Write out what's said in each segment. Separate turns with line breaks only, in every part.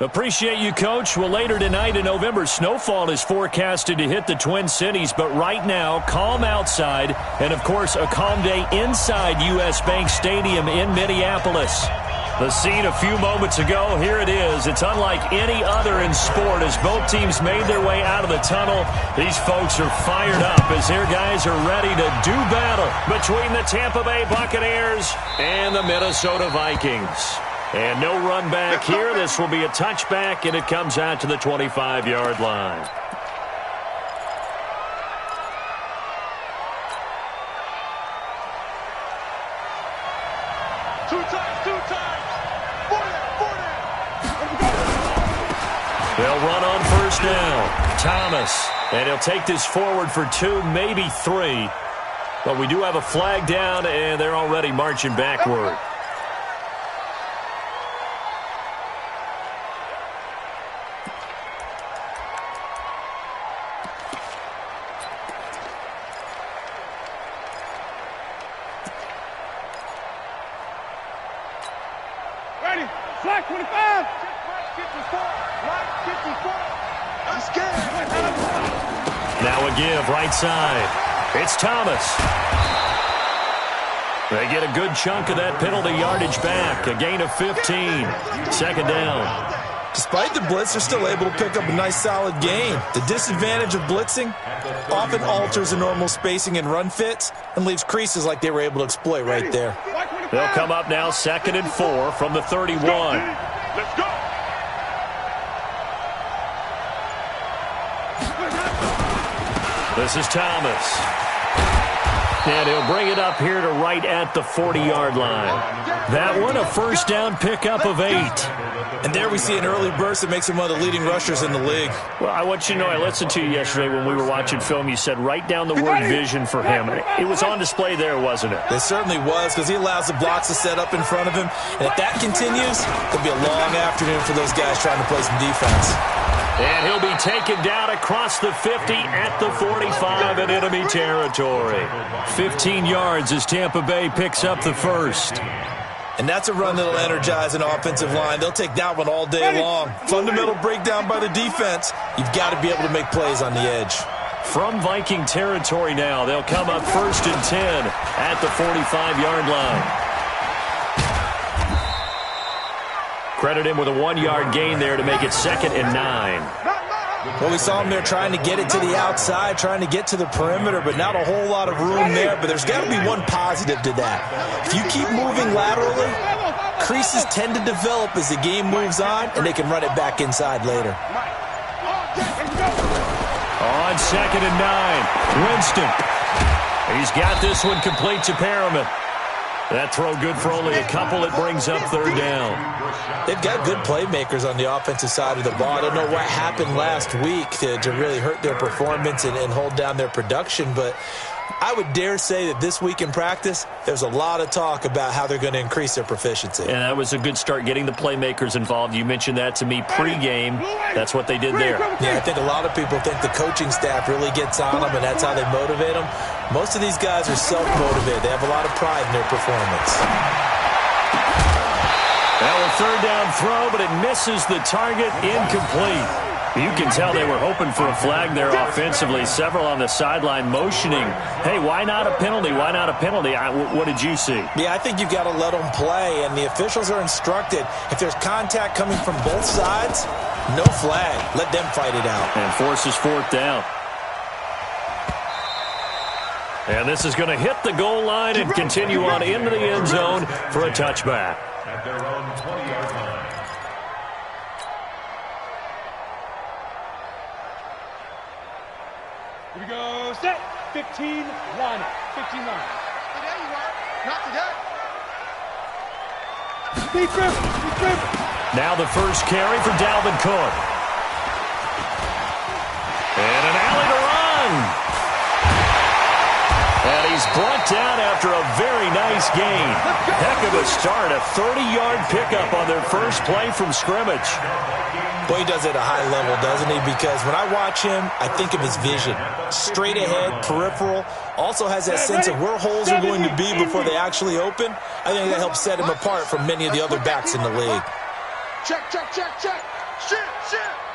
Appreciate you, Coach. Well, later tonight in November, snowfall is forecasted to hit the Twin Cities, but right now, calm outside, and, of course, a calm day inside U.S. Bank Stadium in Minneapolis. The scene a few moments ago, here it is. It's unlike any other in sport as both teams made their way out of the tunnel. These folks are fired up as their guys are ready to do battle between the Tampa Bay Buccaneers and the Minnesota Vikings. And no run back here. This will be a touchback, and it comes out to the 25-yard line.
Two times. 40.
They'll run on first down. Thomas. And he'll take this forward for 2, maybe 3. But we do have a flag down, and they're already marching backward.
Ready. Flag 25. I'm scared.
Now a give, right side. It's Thomas. They get a good chunk of that penalty yardage back. A gain of 15. Second down.
Despite the blitz, they're still able to pick up a nice solid gain. The disadvantage of blitzing often alters the normal spacing and run fits and leaves creases like they were able to exploit right there.
They'll come up now 2nd and 4 from the 31.
Let's go.
This is Thomas. And he'll bring it up here to right at the 40-yard line. That one, a first down pickup of 8.
And there we see an early burst that makes him one of the leading rushers in the league.
Well, I want you to know, I listened to you yesterday when we were watching film. You said write down the word vision for him. It was on display there, wasn't it?
It certainly was, because he allows the blocks to set up in front of him. And if that continues, it'll be a long afternoon for those guys trying to play some defense.
And he'll be taken down across the 50 at the 45 in enemy territory. 15 yards as Tampa Bay picks up the first.
And that's a run that'll energize an offensive line. They'll take that one all day long. Fundamental breakdown by the defense. You've got to be able to make plays on the edge.
From Viking territory now, they'll come up 1st and 10 at the 45-yard line. Credit him with a 1-yard gain there to make it 2nd and 9.
Well, we saw him there trying to get it to the outside, trying to get to the perimeter, but not a whole lot of room there. But there's got to be one positive to that. If you keep moving laterally, creases tend to develop as the game moves on, and they can run it back inside later.
On 2nd and 9, Winston. He's got this one complete to Perriman. That throw good for only a couple. It brings up 3rd down.
They've got good playmakers on the offensive side of the ball. I don't know what happened last week to really hurt their performance and hold down their production, but I would dare say that this week in practice, there's a lot of talk about how they're going to increase their proficiency.
And that was a good start, getting the playmakers involved. You mentioned that to me pregame. That's what they did there.
Yeah, I think a lot of people think the coaching staff really gets on them, and that's how they motivate them. Most of these guys are self-motivated. They have a lot of pride in their performance.
Well, a 3rd down throw, but it misses the target. Incomplete. You can tell they were hoping for a flag there offensively. Several on the sideline motioning, hey, why not a penalty? Why not a penalty? What did you see?
Yeah, I think you've got to let them play, and the officials are instructed, if there's contact coming from both sides, no flag. Let them fight it out.
And forces 4th down. And this is going to hit the goal line and continue on into the end zone for a touchback.
At their own 20-yard line. Here we go. Set. 15 line. 15 line.
Today you are. Not today.
Speed grip.
Now the first carry for Dalvin Cook. And an alley to run. And he's brought down after a very nice gain. Heck of a start. A 30-yard pickup on their first play from scrimmage.
Boy, he does it at a high level, doesn't he? Because when I watch him, I think of his vision. Straight ahead, peripheral. Also has that sense of where holes are going to be before they actually open. I think that helps set him apart from many of the other backs in the league.
Check.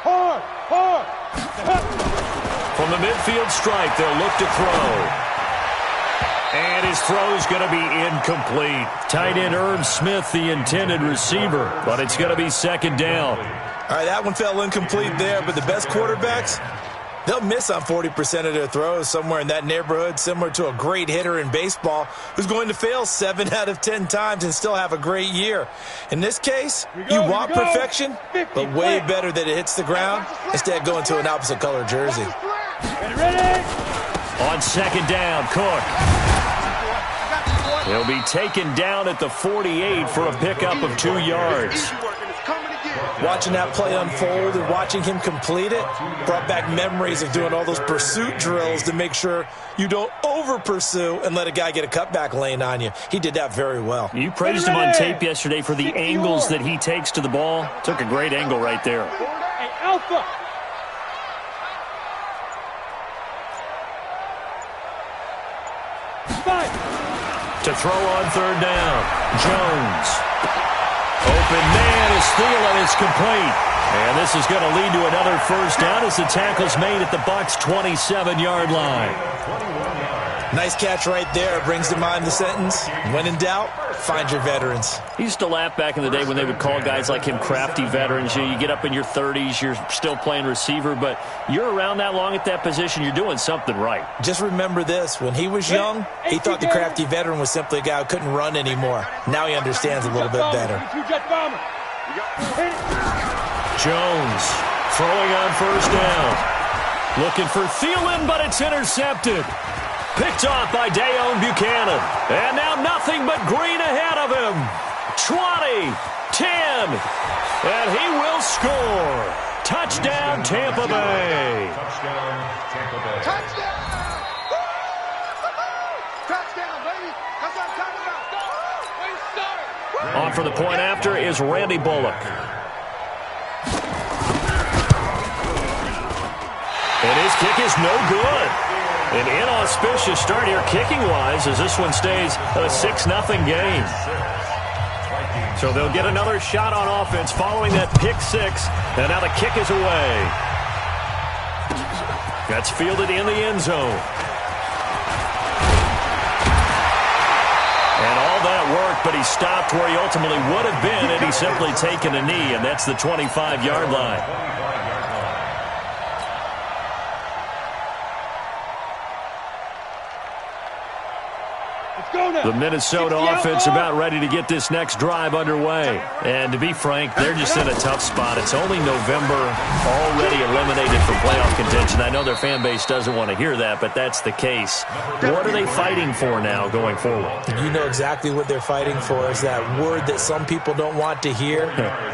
Hard, hard.
From the midfield stripe, they'll look to throw. And his throw's going to be incomplete. Tight end Irv Smith, the intended receiver, but it's going to be second down.
All right, that one fell incomplete there, but the best quarterbacks, they'll miss on 40% of their throws, somewhere in that neighborhood, similar to a great hitter in baseball who's going to fail 7 out of 10 times and still have a great year. In this case, you want perfection, but way better that it hits the ground instead of going to an opposite color jersey.
Ready?
On second down, Cook. He'll be taken down at the 48 for a pickup of 2 yards.
Watching that play unfold and watching him complete it brought back memories of doing all those pursuit drills to make sure you don't over-pursue and let a guy get a cutback lane on you. He did that very well.
You praised him on tape yesterday for the angles that he takes to the ball. Took a great angle right there.
Hey, Alpha.
To throw on third down, Jones. Open man is Thielen. It's complete. And this is going to lead to another first down as the tackle's made at the Bucs' 27-yard line.
Nice catch right there. Brings to mind the sentence, when in doubt, find your veterans.
He used to laugh back in the day when they would call guys like him crafty veterans. You get up in your 30s, you're still playing receiver, but you're around that long at that position, you're doing something right.
Just remember this. When he was young, he thought the crafty veteran was simply a guy who couldn't run anymore. Now he understands a little bit better.
Jones throwing on first down. Looking for Thielen, but it's intercepted. Picked off by Dayon Buchanan. And now nothing but green ahead of him. 20, 10, and he will score. Touchdown, Tampa Bay.
Touchdown, baby. That's what I'm talking about.
On for the point after is Randy Bullock. And his kick is no good. An inauspicious start here kicking-wise as this one stays a 6-0 game. So they'll get another shot on offense following that pick six. And now the kick is away. That's fielded in the end zone. And all that work, but he stopped where he ultimately would have been had he simply taken a knee, and that's the 25-yard line. The Minnesota offense about ready to get this next drive underway. And to be frank, they're just in a tough spot. It's only November, already eliminated from playoff contention. I know their fan base doesn't want to hear that, but that's the case. What are they fighting for now going forward?
You know exactly what they're fighting for. Is that word that some people don't want to hear,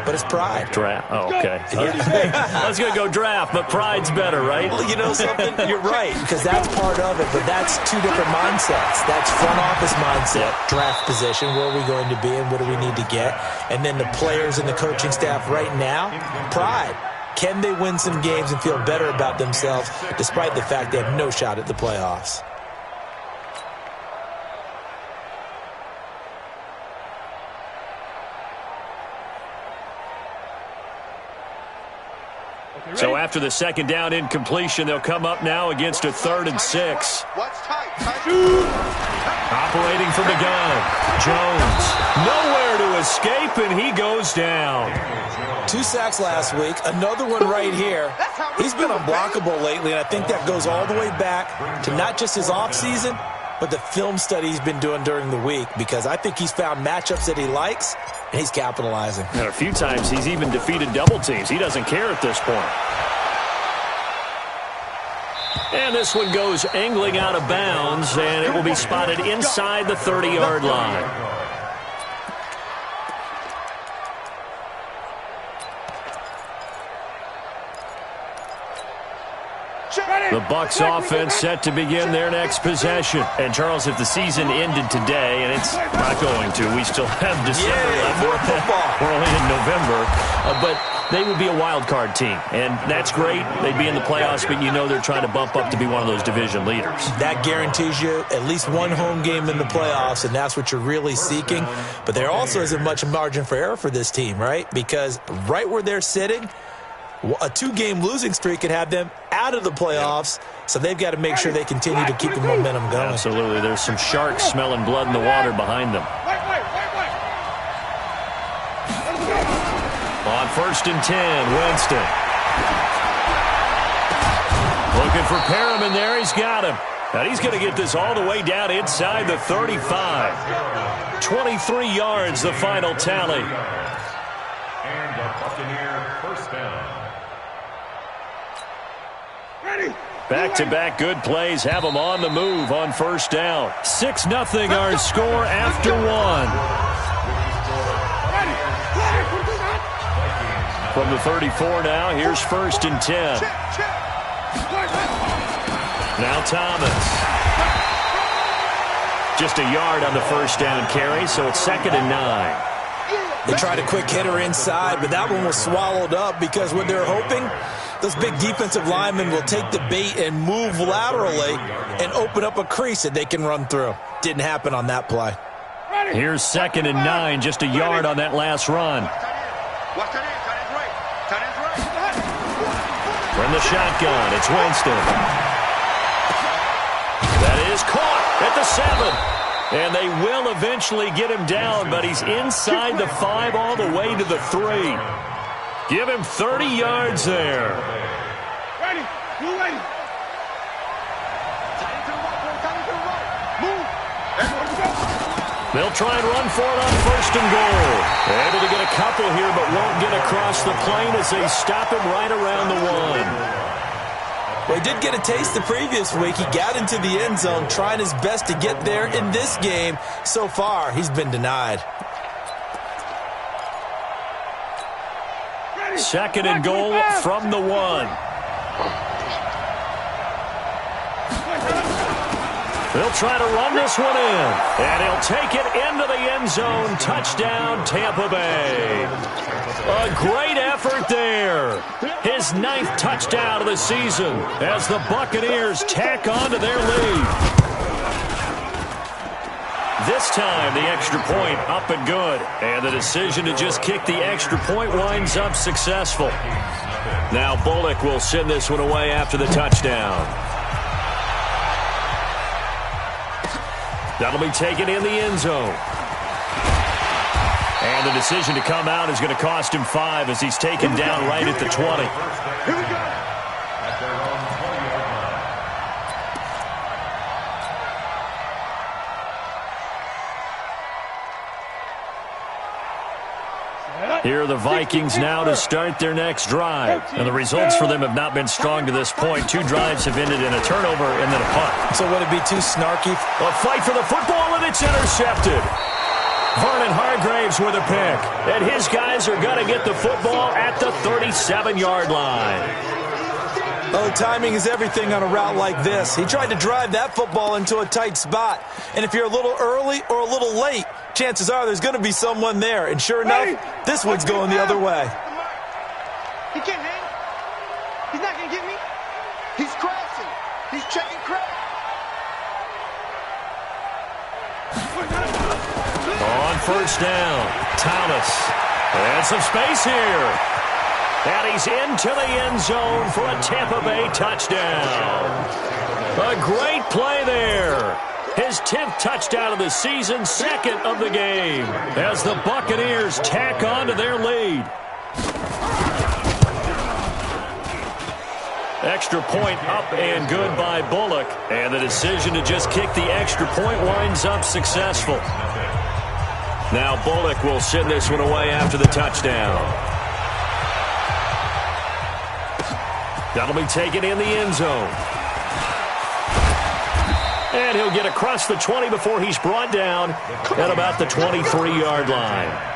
but it's pride.
Draft. Oh, okay.
Yeah.
I was going to go draft, but pride's better, right?
Well, you know something? You're right, because that's part of it, but that's two different mindsets. That's front office mindset, draft position, where are we going to be and what do we need to get? And then the players and the coaching staff right now, pride. Can they win some games and feel better about themselves despite the fact they have no shot at the playoffs?
So after the second down incompletion, they'll come up now against a 3rd and 6. Operating from the gun, Jones. Nowhere to escape, and he goes down.
2 sacks last week, another one right here. He's been unblockable lately, and I think that goes all the way back to not just his offseason, but the film study he's been doing during the week, because I think he's found matchups that he likes, and he's capitalizing.
And a few times he's even defeated double teams. He doesn't care at this point. And this one goes angling out of bounds, and it will be spotted inside the 30-yard line. The Bucs offense set to begin their next possession. And, Charles, if the season ended today, and it's not going to, we still have December left.
More football.
We're only in November. But they would be a wild card team. And that's great. They'd be in the playoffs, but you know they're trying to bump up to be one of those division leaders.
That guarantees you at least one home game in the playoffs, and that's what you're really seeking. But there also isn't much margin for error for this team, right? Because right where they're sitting, A 2-game losing streak could have them out of the playoffs, so they've got to make sure they continue to keep the momentum going.
Absolutely. There's some sharks smelling blood in the water behind them. On 1st and 10, Winston. Looking for Perriman there. He's got him. And he's going to get this all the way down inside the 35. 23 yards, the final tally.
And a Buccaneer first down.
Back-to-back good plays have them on the move on 1st down. 6-0 our score after 1. From the 34 now, here's 1st and 10. Now Thomas. Just a yard on the 1st down carry, so it's 2nd and 9.
They tried a quick hitter inside, but that one was swallowed up because what they're hoping, those big defensive linemen will take the bait and move laterally and open up a crease that they can run through. Didn't happen on that play.
Here's 2nd and 9, just a yard on that last run. From the shotgun, it's Winston. That is caught at the 7. And they will eventually get him down, but he's inside the 5 all the way to the 3. Give him 30 yards there.
Ready. You ready.
They'll try and run for it on 1st and goal. They're able to get a couple here, but won't get across the plane as they stop him right around the 1.
Well, he did get a taste the previous week. He got into the end zone, trying his best to get there in this game. So far, he's been denied.
2nd and goal from the 1. They'll try to run this one in. And he'll take it into the end zone. Touchdown, Tampa Bay. A great effort there. His 9th touchdown of the season as the Buccaneers tack on to their lead. This time, the extra point up and good. And the decision to just kick the extra point winds up successful. Now Bullock will send this one away after the touchdown. That'll be taken in the end zone. And the decision to come out is going to cost him 5 as he's taken down right at the 20.
Here we go. At their own 20-yard line.
Here are the Vikings now to start their next drive. And the results for them have not been strong to this point. 2 drives have ended in a turnover and then a punt.
So would it be too snarky?
A fight for the football, and it's intercepted. Vernon Hargraves with a pick. And his guys are going to get the football at the 37-yard line.
Oh, timing is everything on a route like this. He tried to drive that football into a tight spot. And if you're a little early or a little late, chances are there's going to be someone there. And sure enough, this one's going the other way.
He can't hang. He's not going to get me. He's crashing. He's checking crash.
On 1st down, Thomas. And some space here. And he's into the end zone for a Tampa Bay touchdown. A great play there. His 10th touchdown of the season, 2nd of the game, as the Buccaneers tack on to their lead. Extra point up and good by Bullock. And the decision to just kick the extra point winds up successful. Now Bullock will send this one away after the touchdown. That'll be taken in the end zone. And he'll get across the 20 before he's brought down at about the 23-yard line.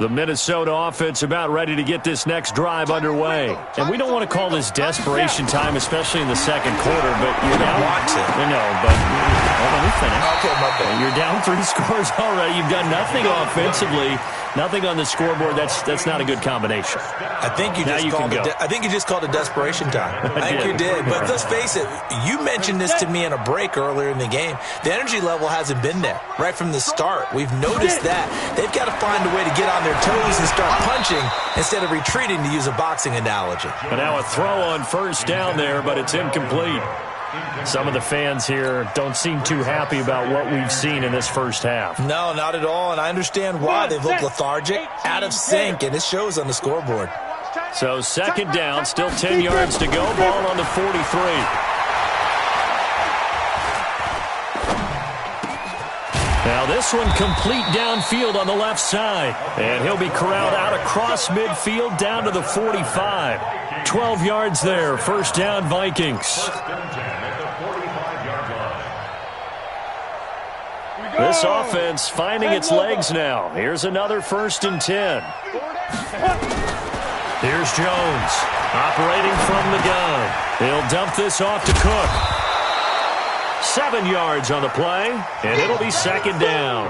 The Minnesota offense about ready to get this next drive underway. And we don't want to call this desperation time, especially in the second quarter, but you're down. I know, but let me finish.
Okay, my bad.
You're down 3 scores already. You've done nothing offensively, nothing on the scoreboard. That's not a good combination.
I think you just called it desperation time. I think you did. But let's face it, you mentioned this to me in a break earlier in the game. The energy level hasn't been there right from the start. We've noticed that. They've got to find a way to get on their toes and start punching instead of retreating, to use a boxing analogy.
But now a throw on first down there, but it's incomplete. Some of the fans here don't seem too happy about what we've seen in this first half.
No, not at all, and I understand why. They've looked lethargic, out of sync, and it shows on the scoreboard.
So second down, still 10 yards to go, ball on the 43. Now this one complete downfield on the left side. And he'll be corralled out across midfield down to the 45. 12 yards there, first down Vikings. This offense finding its legs now. Here's another 1st and 10. Here's Jones operating from the gun. He'll dump this off to Cook. 7 yards on the play, and it'll be second down.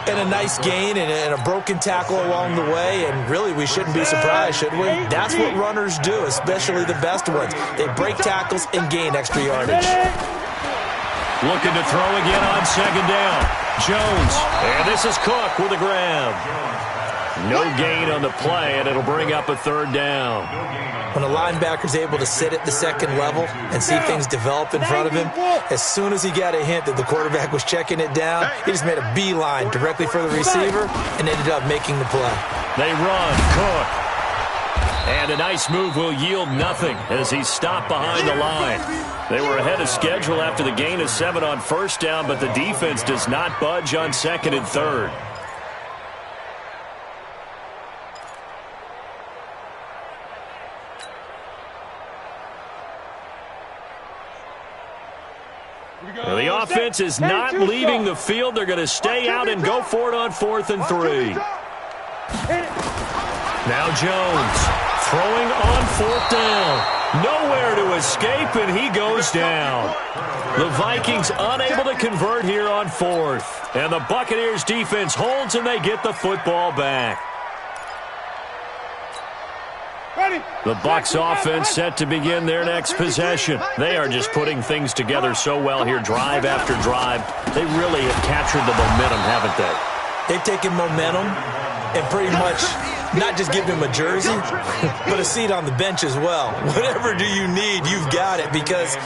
And a nice gain and a broken tackle along the way, and really we shouldn't be surprised, should we? That's what runners do, especially the best ones. They break tackles and gain extra yardage.
Looking to throw again on second down. Jones, and this is Cook with a grab. No gain on the play, and it'll bring up a third down.
When a linebacker's able to sit at the second level and see things develop in front of him, as soon as he got a hint that the quarterback was checking it down, he just made a beeline directly for the receiver and ended up making the play.
They run, Cook. And a nice move will yield nothing as he's stopped behind the line. They were ahead of schedule after the gain of 7 on first down, but the defense does not budge on second and third. Well, the offense is not leaving the field. They're going to stay out and go for it on 4th and 3. Now Jones throwing on 4th down. Nowhere to escape, and he goes down. The Vikings unable to convert here on 4th. And the Buccaneers defense holds, and they get the football back. The Bucs offense set to begin their next possession. They are just putting things together so well here, drive after drive. They really have captured the momentum, haven't they?
They've taken momentum and pretty much not just give them a jersey, but a seat on the bench as well. Whatever do you need, you've got it, because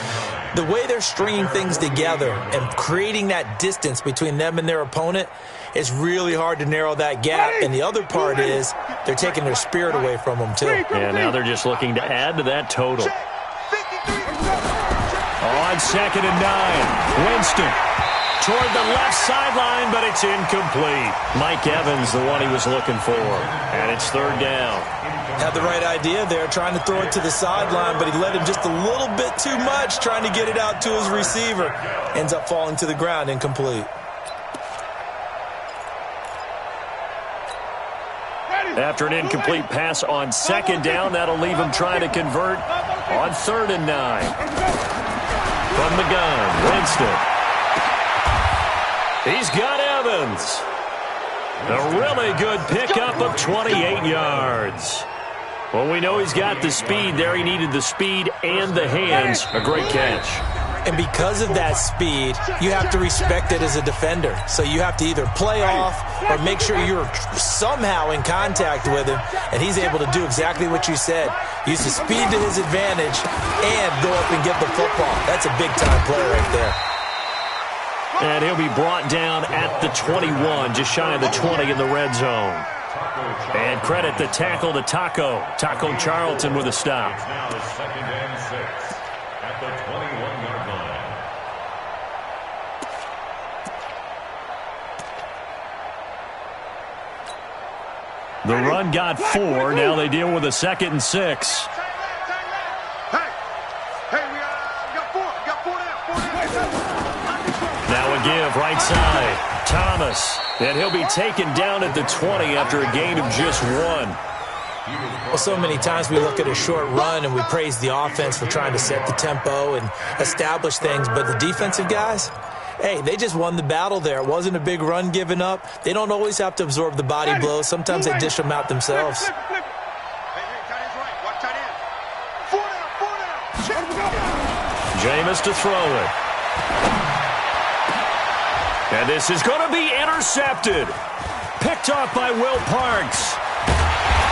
the way they're stringing things together and creating that distance between them and their opponent, it's really hard to narrow that gap. And the other part is they're taking their spirit away from them, too.
Yeah, now they're just looking to add to that total. On 2nd and 9, Winston toward the left sideline, but it's incomplete. Mike Evans, the one he was looking for. And it's 3rd down.
Had the right idea there, trying to throw it to the sideline, but he let him just a little bit too much, trying to get it out to his receiver. Ends up falling to the ground, incomplete.
After an incomplete pass on 2nd down, that'll leave him trying to convert on 3rd and 9. From the gun, Winston. He's got Evans. A really good pickup of 28 yards. Well, we know he's got the speed there. He needed the speed and the hands. A great catch.
And because of that speed, you have to respect it as a defender. So you have to either play off or make sure you're somehow in contact with him. And he's able to do exactly what you said. Use the speed to his advantage and go up and get the football. That's a big-time play right there.
And he'll be brought down at the 21, just shy of the 20 in the red zone. And credit the tackle to Taco Charlton with a stop. The run got 4. Now they deal with a 2nd and 6. Now a give right side. Thomas. And he'll be taken down at the 20 after a gain of just 1.
Well, so many times we look at a short run and we praise the offense for trying to set the tempo and establish things, but the defensive guys, hey, they just won the battle there. It wasn't a big run given up. They don't always have to absorb the body blows. Sometimes they dish them out themselves.
Jameis to throw it. And this is going to be intercepted. Picked off by Will Parks.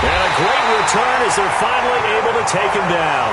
And a great return as they're finally able to take him down.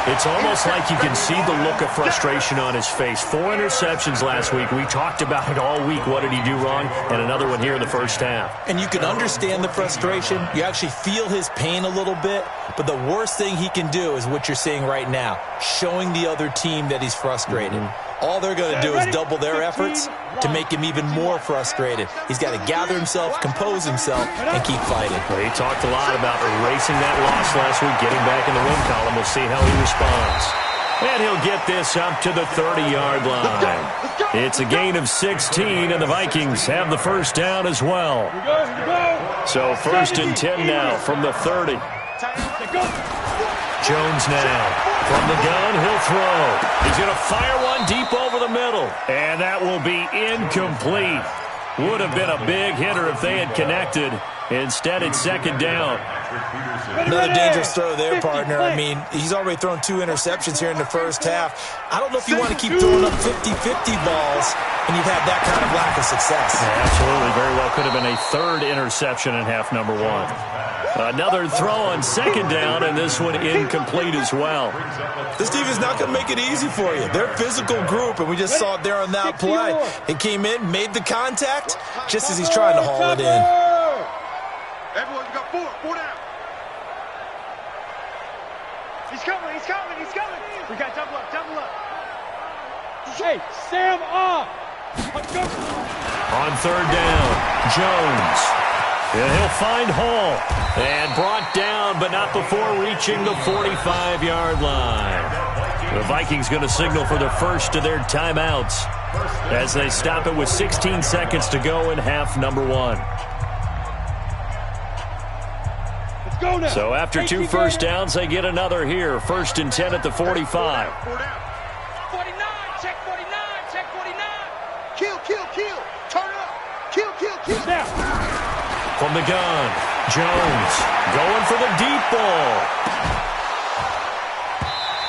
It's almost like you can see the look of frustration on his face. 4 interceptions last week. We talked about it all week. What did he do wrong? And another one here in the first half.
And you can understand the frustration. You actually feel his pain a little bit. But the worst thing he can do is what you're seeing right now, showing the other team that he's frustrated. All they're going to do is double their efforts to make him even more frustrated. He's got to gather himself, compose himself, and keep fighting.
Well, he talked a lot about erasing that loss last week, getting back in the win column. We'll see how he responds. And he'll get this up to the 30-yard line. It's a gain of 16, and the Vikings have the first down as well. So 1st and 10 now from the 30. Jones now. From the gun, he'll throw. He's going to fire one deep over the middle. And that will be incomplete. Would have been a big hitter if they had connected. Instead, it's 2nd down.
Another dangerous throw there, partner. I mean, he's already thrown 2 interceptions here in the first half. I don't know if you want to keep throwing up 50-50 balls and you've had that kind of lack of success.
Yeah, absolutely. Very well could have been a 3rd interception in half number 1. Another throw on 2nd down, and this one incomplete as well.
This team is not going to make it easy for you. They're a physical group, and we just saw it there on that play. He came in, made the contact, just as he's trying to haul it in.
Everyone, you got 4 down. He's coming, he's coming, he's coming. We got double up, double up.
Hey, Sam off.
On 3rd down, Jones. And he'll find Hall. And brought down, but not before reaching the 45-yard line. The Vikings going to signal for the first of their timeouts as they stop it with 16 seconds to go in half number 1. So after 2 first downs, they get another here. 1st and 10 at the 45.
49, check 49, check 49. Kill, kill, kill. Turn up. Kill, kill, kill.
Now.
From the gun, Jones going for the deep ball.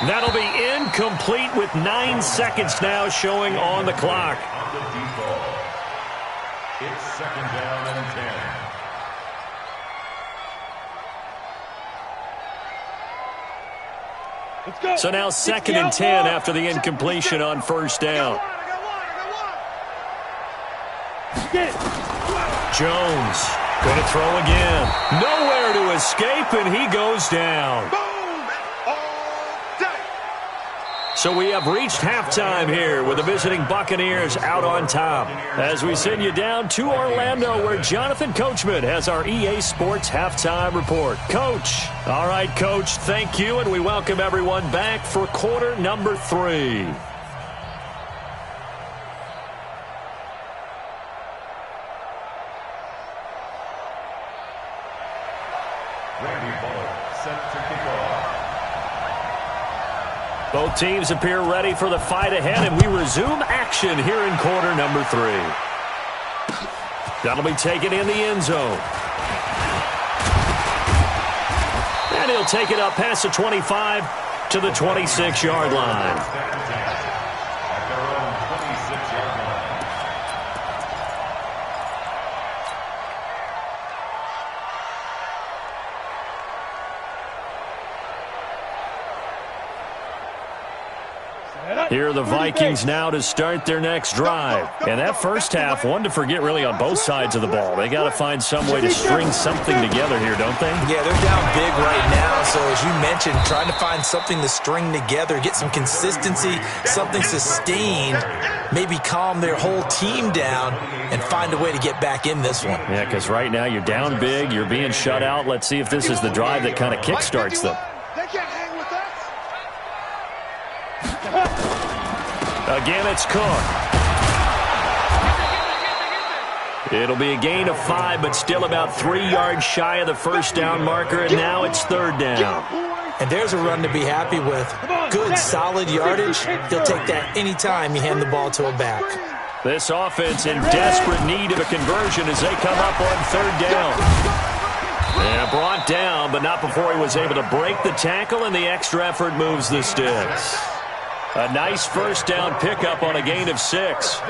That'll be incomplete with 9 seconds now showing on the clock.
It's 2nd down and 10.
Let's go.
So now 2nd and 10 after the incompletion on 1st down.
Get it.
Jones going to throw again. Nowhere to escape, and he goes down.
Boom. All day.
So we have reached halftime here with the visiting Buccaneers out on top. As we send you down to Orlando, where Jonathan Coachman has our EA Sports halftime report. Coach. All right, Coach, thank you, and we welcome everyone back for quarter number 3. Both teams appear ready for the fight ahead, and we resume action here in quarter number 3. That'll be taken in the end zone. And he'll take it up past the 25 to the 26-yard line. Here are the Vikings now to start their next drive. And that first half, one to forget really on both sides of the ball. They got to find some way to string something together here, don't they?
Yeah, they're down big right now. So as you mentioned, trying to find something to string together, get some consistency, something sustained, maybe calm their whole team down and find a way to get back in this one.
Yeah, because right now you're down big, you're being shut out. Let's see if this is the drive that kind of kickstarts them.
They can't hang with us.
Again, it's Cook. It'll be a gain of 5, but still about 3 yards shy of the first down marker, and now it's 3rd down.
And there's a run to be happy with. Good, solid yardage. He'll take that anytime you hand the ball to a back.
This offense in desperate need of a conversion as they come up on 3rd down. And brought down, but not before he was able to break the tackle, and the extra effort moves the sticks. A nice first down pickup on a gain of 6.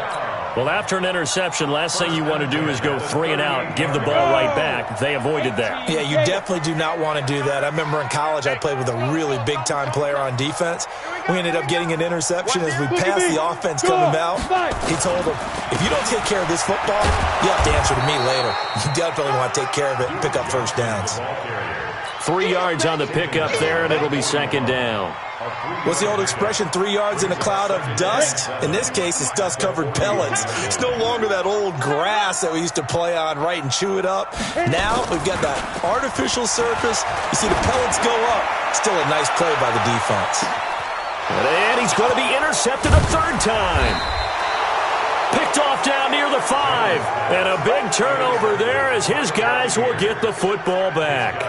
Well, after an interception, last thing you want to do is go 3 and out, give the ball right back. They avoided that.
Yeah, you definitely do not want to do that. I remember in college I played with a really big-time player on defense. We ended up getting an interception as we passed the offense coming out. He told him, if you don't take care of this football, you have to answer to me later. You definitely want to take care of it and pick up first downs.
3 yards on the pickup there, and it'll be 2nd down.
What's the old expression, 3 yards in a cloud of dust? In this case, it's dust-covered pellets. It's no longer that old grass that we used to play on, right, and chew it up. Now we've got that artificial surface. You see the pellets go up. Still a nice play by the defense.
And he's going to be intercepted a 3rd time. Picked off down near the 5. And a big turnover there as his guys will get the football back.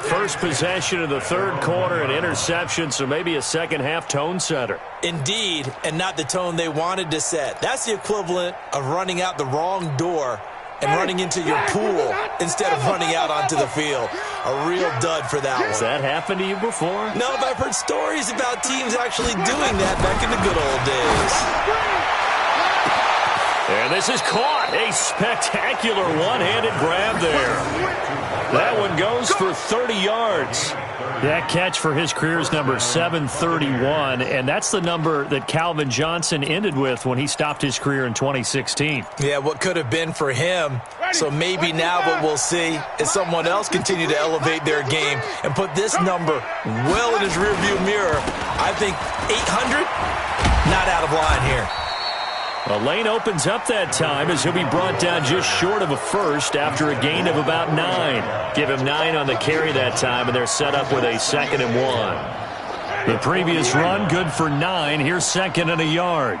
First possession of the 3rd quarter, an interception, so maybe a second-half tone setter.
Indeed, and not the tone they wanted to set. That's the equivalent of running out the wrong door and running into your pool instead of running out onto the field. A real dud for that one.
Has that happened to you before?
No, but I've heard stories about teams actually doing that back in the good old days.
And this is caught. A spectacular one-handed grab there. That one goes for 30 yards. That catch for his career is number 731, and that's the number that Calvin Johnson ended with when he stopped his career in 2016.
Yeah, what could have been for him. So maybe now what we'll see is someone else continue to elevate their game and put this number well in his rearview mirror. I think 800, not out of line here.
A lane opens up that time as he'll be brought down just short of a first after a gain of about 9. Give him 9 on the carry that time, and they're set up with a 2nd and 1. The previous run, good for 9. Here's 2nd and a yard.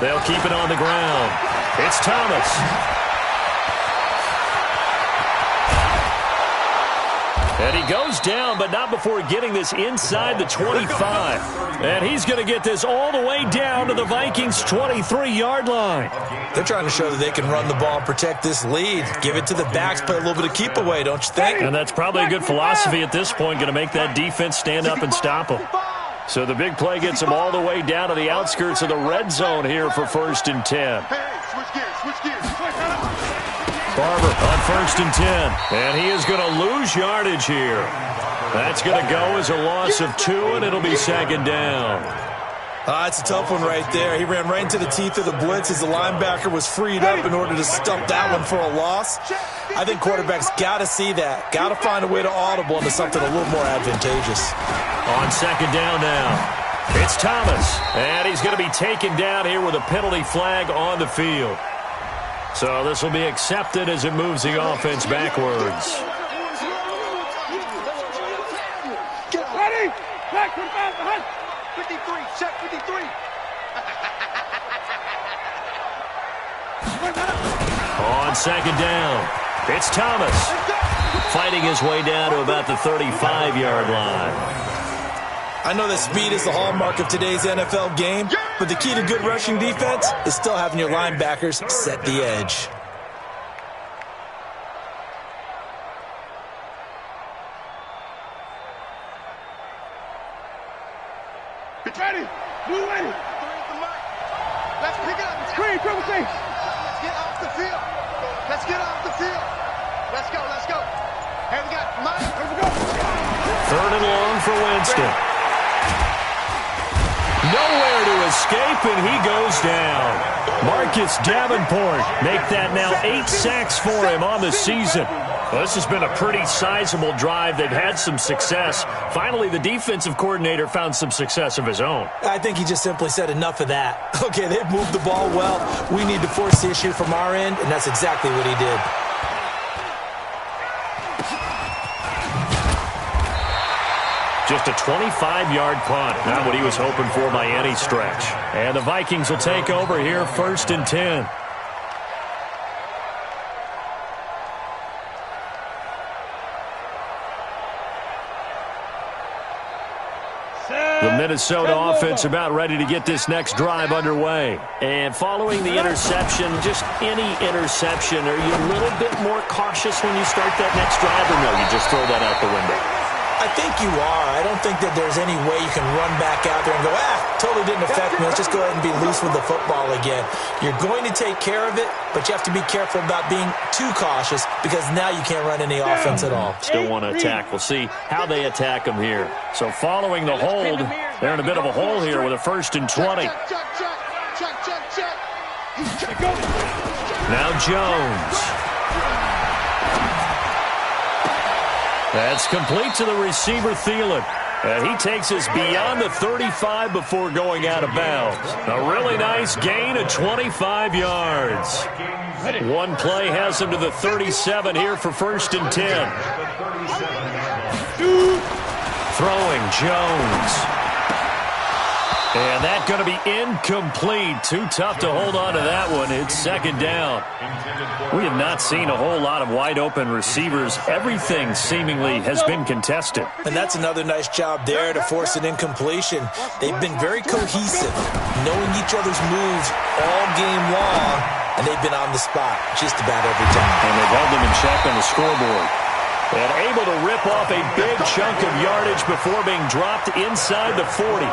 They'll keep it on the ground. It's Thomas. And he goes down, but not before getting this inside the 25. And he's going to get this all the way down to the Vikings' 23-yard line.
They're trying to show that they can run the ball and protect this lead. Give it to the backs, play a little bit of keep away, don't you think?
And that's probably a good philosophy at this point, going to make that defense stand up and stop them. So the big play gets them all the way down to the outskirts of the red zone here for 1st and 10. Barber on 1st and 10. And he is going to lose yardage here. That's going to go as a loss of 2, and it'll be 2nd down.
It's a tough one right there. He ran right into the teeth of the blitz as the linebacker was freed up in order to stump that one for a loss. I think quarterbacks got to see that. Got to find a way to audible into something a little more advantageous.
On 2nd down now, it's Thomas. And he's going to be taken down here with a penalty flag on the field. So this will be accepted as it moves the offense backwards.
Ready? Back,
53, set 53.
On 2nd down, it's Thomas. Fighting his way down to about the 35-yard line.
I know that speed is the hallmark of today's NFL game, but the key to good rushing defense is still having your linebackers set the edge.
Ready? Blue ready.
Let's pick it up.
Green, triple C.
Let's get off the field. Let's get off the field. Let's go, let's go. Hey, we got Mike.
Let's go.
3rd and long for Winston. Nowhere to escape, and he goes down. Marcus Davenport make that now 8 sacks for him on the season. Well, this has been a pretty sizable drive. They've had some success. Finally, the defensive coordinator found some success of his own.
I think he just simply said enough of that. Okay, they've moved the ball well. We need to force the issue from our end, and that's exactly what he did.
Just a 25-yard punt. Not what he was hoping for by any stretch. And the Vikings will take over here, 1st and 10. The Minnesota offense about ready to get this next drive underway. And following the interception, just any interception, are you a little bit more cautious when you start that next drive, or no, you just throw that out the window?
I think you are. I don't think that there's any way you can run back out there and go, totally didn't affect me. Let's just go ahead and be loose with the football again. You're going to take care of it, but you have to be careful about being too cautious because now you can't run any offense at all.
Still want to attack. We'll see how they attack them here. So following the hold, they're in a bit of a hole here with a 1st and 20. Now Jones. That's complete to the receiver, Thielen. And he takes us beyond the 35 before going out of bounds. A really nice gain of 25 yards. One play has him to the 37 here for 1st and 10. Throwing Jones. And that's going to be incomplete. Too tough to hold on to that one. It's 2nd down. We have not seen a whole lot of wide-open receivers. Everything seemingly has been contested.
And that's another nice job there to force an incompletion. They've been very cohesive, knowing each other's moves all game long, and they've been on the spot just about every time.
And they've held them in check on the scoreboard. And able to rip off a big chunk of yardage before being dropped inside the 40.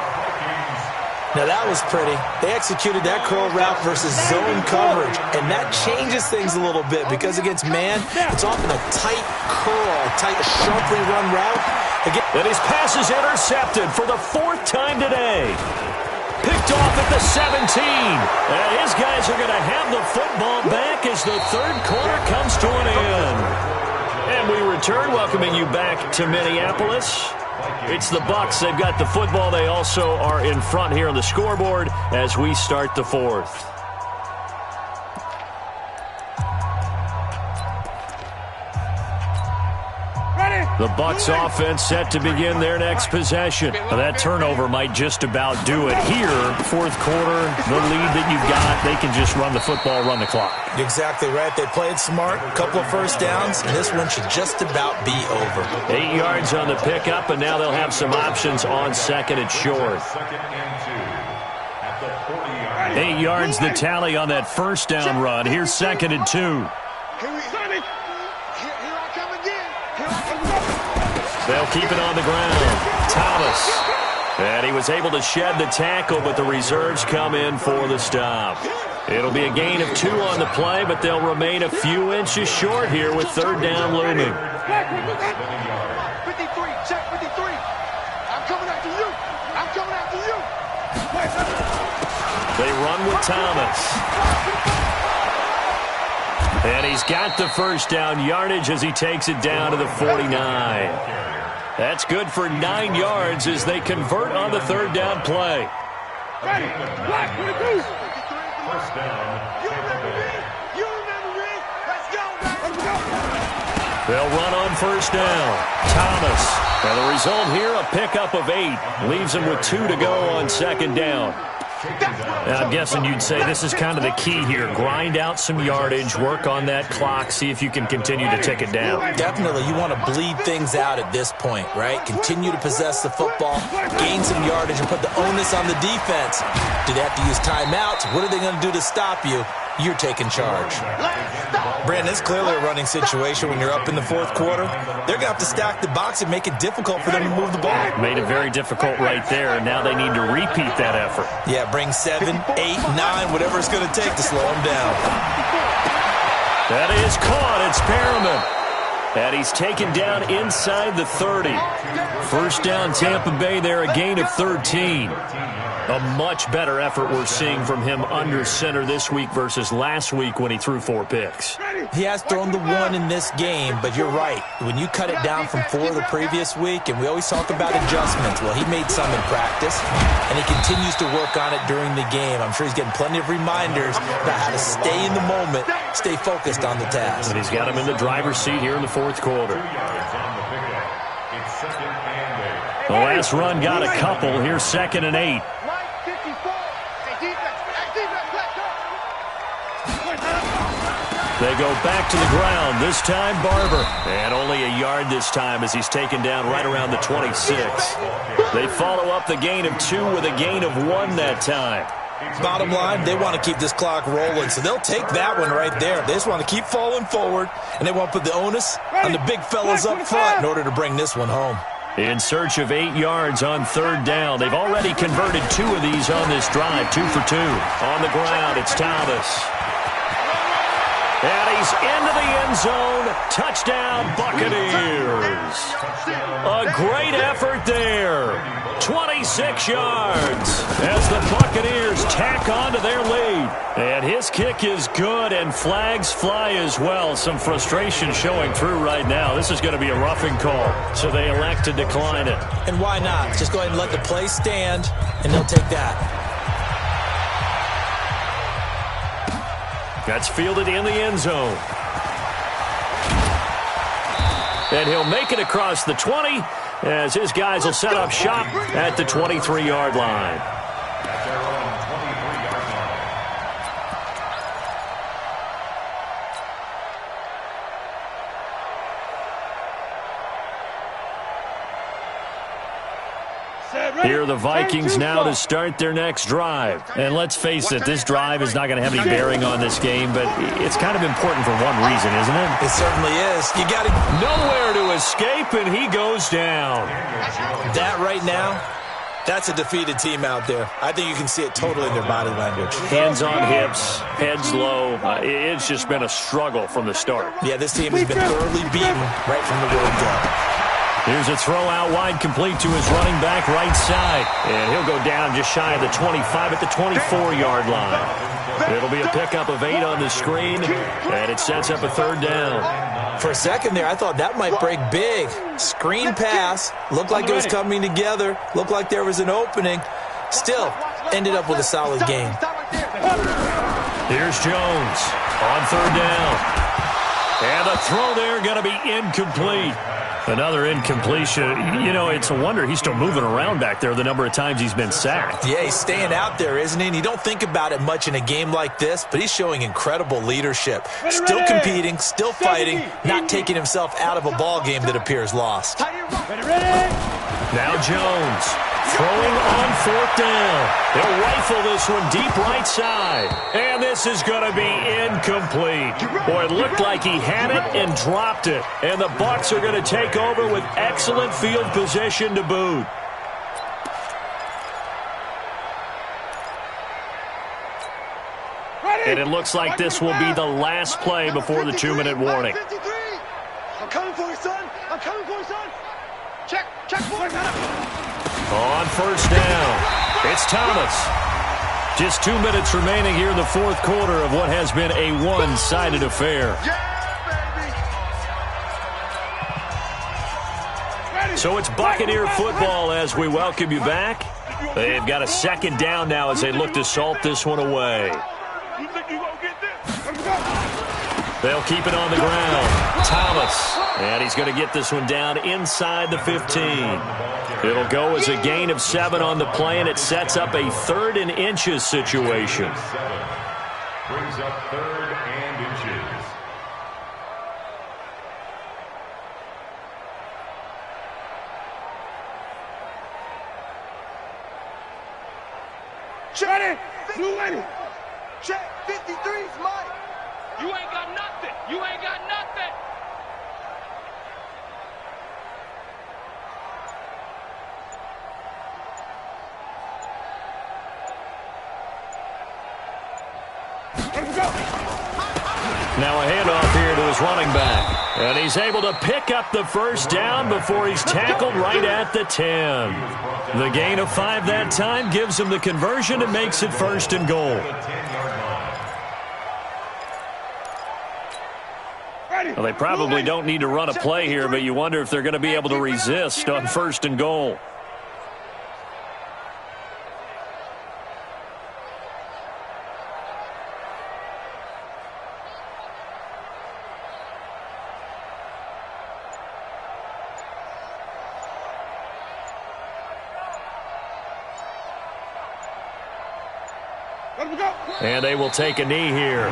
Now, that was pretty. They executed that curl route versus zone coverage, and that changes things a little bit because against man, it's often a tight curl, tight, sharply run route. Again,
and his pass is intercepted for the 4th time today. Picked off at the 17. And his guys are going to have the football back as the 3rd quarter comes to an end. And we return, welcoming you back to Minneapolis. It's the Bucs. They've got the football. They also are in front here on the scoreboard as we start the 4th. The Bucs offense set to begin their next possession. Now, that turnover might just about do it here. 4th quarter, the lead that you've got, they can just run the football, run the clock.
Exactly right. They played smart, a couple of 1st downs, and this one should just about be over.
8 yards on the pickup, and now they'll have some options on 2nd and short. 8 yards the tally on that 1st down run. Here's 2nd and 2. They'll keep it on the ground. Thomas. And he was able to shed the tackle, but the reserves come in for the stop. It'll be a gain of 2 on the play, but they'll remain a few inches short here with 3rd down looming.
53, check 53. I'm coming after you. I'm coming after you.
They run with Thomas. And he's got the 1st down yardage as he takes it down to the 49. That's good for 9 yards as they convert on the 3rd down play.
Ready. Black, 22.
1st down.
You remember me? You remember me? Let's go, baby.
They'll run on 1st down. Thomas. And the result here, a pickup of 8. Leaves them with 2 to go on 2nd down. Now, I'm guessing you'd say this is kind of the key here. Grind out some yardage, work on that clock, see if you can continue to tick it down.
Definitely, you want to bleed things out at this point, right? Continue to possess the football, gain some yardage, and put the onus on the defense. Do they have to use timeouts? What are they going to do to stop you? You're taking charge. Brandon, it's clearly a running situation when you're up in the 4th quarter. They're going to have to stack the box and make it difficult for them to move the ball.
Made it very difficult right there, and now they need to repeat that effort.
Yeah, bring 7, 8, 9, whatever it's going to take to slow them down.
That is caught. It's Perriman. And he's taken down inside the 30. 1st down, Tampa Bay there, a gain of 13. A much better effort we're seeing from him under center this week versus last week when he threw 4 picks.
He has thrown the 1 in this game, but you're right. When you cut it down from 4 the previous week, and we always talk about adjustments, well, he made some in practice, and he continues to work on it during the game. I'm sure he's getting plenty of reminders about how to stay in the moment, stay focused on the task.
And he's got him in the driver's seat here in the 4th quarter.
2 yards on the pickup. It's 2nd and 8.
The last run got a couple. Here's 2nd and 8. They go back to the ground. This time, Barber. And only a yard this time as he's taken down right around the 26. They follow up the gain of 2 with a gain of 1 that time.
Bottom line, they want to keep this clock rolling, so they'll take that one right there. They just want to keep falling forward, and they want to put the onus on the big fellas up front in order to bring this one home.
In search of 8 yards on 3rd down. They've already converted 2 of these on this drive, 2 for 2. On the ground, it's Thomas. And he's into the end zone. Touchdown, Buccaneers. A great effort there. 26 yards as the Buccaneers tack on to their lead. And his kick is good, and flags fly as well. Some frustration showing through right now. This is going to be a roughing call, so they elect to decline it.
And why not? Just go ahead and let the play stand, and they'll take that.
That's fielded in the end zone. And he'll make it across the 20 as his guys will set up shop at the 23-yard line. Here are the Vikings now to start their next drive. And let's face it, this drive is not going to have any bearing on this game, but it's kind of important for one reason, isn't it?
It certainly is. You got
nowhere to escape, and he goes down.
That right now, that's a defeated team out there. I think you can see it totally in their body language.
Hands on hips, heads low. It's just been a struggle from the start.
Yeah, this team has been thoroughly beaten right from the word go.
Here's a throw out wide, complete to his running back right side. And he'll go down just shy of the 25 at the 24-yard line. It'll be a pickup of 8 on the screen, and it sets up a 3rd down.
For a second there, I thought that might break big. Screen pass. Looked like it was coming together. Looked like there was an opening. Still, ended up with a solid game.
Here's Jones on 3rd down. And the throw there going to be incomplete. Another incompletion. You know, it's a wonder he's still moving around back there the number of times he's been sacked.
Yeah, he's staying out there, isn't he? And you don't think about it much in a game like this, but he's showing incredible leadership. Still competing, still fighting, not taking himself out of a ball game that appears lost.
Now Jones throwing on 4th down. He'll rifle this one deep right side. And this is going to be incomplete. Boy, it looked like he had it and dropped it. And the Bucs are going to take over with excellent field position to boot. And it looks like this will be the last play before the 2-minute warning.
I'm coming for you, son. I'm coming for you, son. Check.
On 1st down, it's Thomas. Just 2 minutes remaining here in the 4th quarter of what has been a one-sided affair. So it's Buccaneer football as we welcome you back. They've got a 2nd down now as they look to salt this one away. They'll keep it on the ground. Thomas. And he's going to get this one down inside the 15. It'll go as a gain of 7 on the play, and it sets up a 3rd and inches situation.
Brings up 3rd and inches.
Check it. You ready? Check 53's mine.
You ain't got nothing. You ain't got nothing.
Now a handoff here to his running back. And he's able to pick up the 1st down before he's tackled right at the 10. The gain of 5 that time gives him the conversion and makes it 1st and goal. Well, they probably don't need to run a play here, but you wonder if they're going to be able to resist on 1st and goal. And they will take a knee here.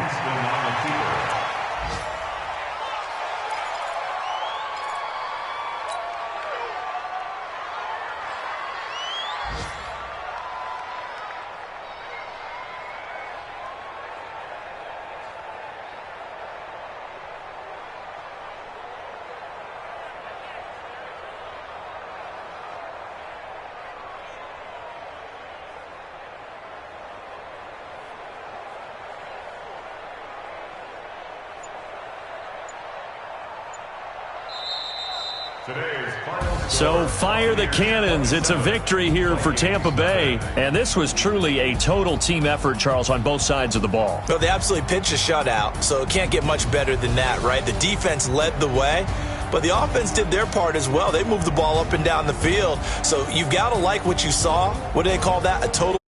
So fire the cannons. It's a victory here for Tampa Bay. And this was truly a total team effort, Charles, on both sides of the ball.
Well, they absolutely pitched a shutout, so it can't get much better than that, right? The defense led the way, but the offense did their part as well. They moved the ball up and down the field. So you've got to like what you saw. What do they call that? A total